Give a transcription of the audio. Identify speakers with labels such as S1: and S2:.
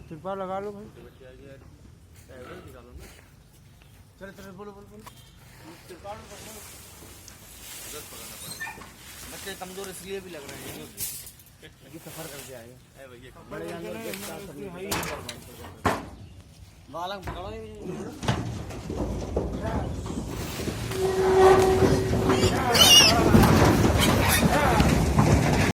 S1: तिरपाल लगा लो भाई। चलो चलो बोलो बोलो बोलो। तिरपाल बच्चे कमजोर इसलिए भी लग रहे हैं ये सफर करके आए बड़े जानवर के साथ बालक पकड़ो।